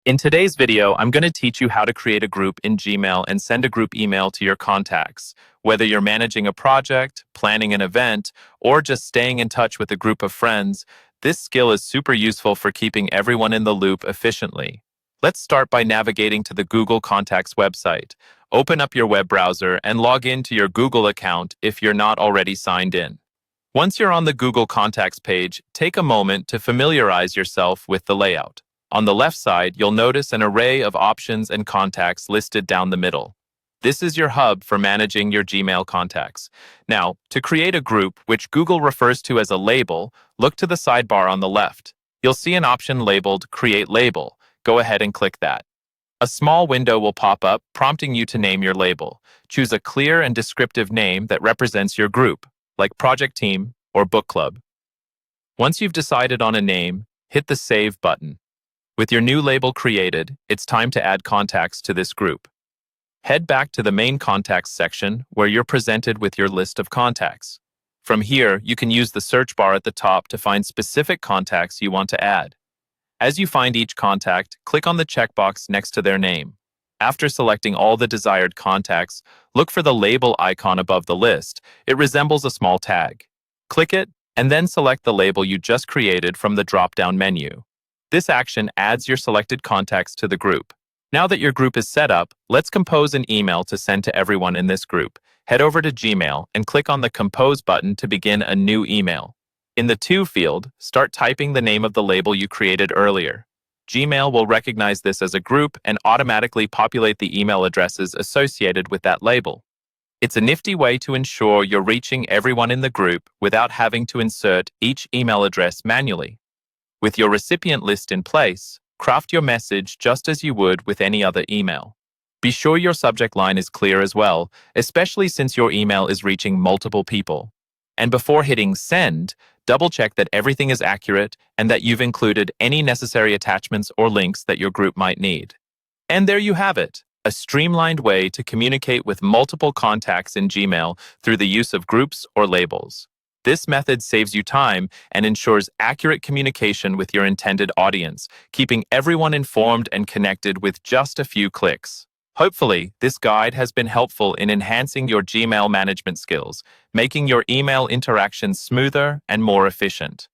In today's video, I'm going to teach you how to create a group in Gmail and send a group email to your contacts. Whether you're managing a project, planning an event, or just staying in touch with a group of friends, this skill is super useful for keeping everyone in the loop efficiently. Let's start by navigating to the Google Contacts website. Open up your web browser and log in to your Google account if you're not already signed in. Once you're on the Google Contacts page, take a moment to familiarize yourself with the layout. On the left side, you'll notice an array of options and contacts listed down the middle. This is your hub for managing your Gmail contacts. Now, to create a group, which Google refers to as a label, look to the sidebar on the left. You'll see an option labeled Create Label. Go ahead and click that. A small window will pop up, prompting you to name your label. Choose a clear and descriptive name that represents your group, like Project Team or Book Club. Once you've decided on a name, hit the Save button. With your new label created, it's time to add contacts to this group. Head back to the main contacts section where you're presented with your list of contacts. From here, you can use the search bar at the top to find specific contacts you want to add. As you find each contact, click on the checkbox next to their name. After selecting all the desired contacts, look for the label icon above the list. It resembles a small tag. Click it, and then select the label you just created from the drop-down menu. This action adds your selected contacts to the group. Now that your group is set up, let's compose an email to send to everyone in this group. Head over to Gmail and click on the Compose button to begin a new email. In the To field, start typing the name of the label you created earlier. Gmail will recognize this as a group and automatically populate the email addresses associated with that label. It's a nifty way to ensure you're reaching everyone in the group without having to insert each email address manually. With your recipient list in place, craft your message just as you would with any other email. Be sure your subject line is clear as well, especially since your email is reaching multiple people. And before hitting send, double-check that everything is accurate and that you've included any necessary attachments or links that your group might need. And there you have it, a streamlined way to communicate with multiple contacts in Gmail through the use of groups or labels. This method saves you time and ensures accurate communication with your intended audience, keeping everyone informed and connected with just a few clicks. Hopefully, this guide has been helpful in enhancing your Gmail management skills, making your email interactions smoother and more efficient.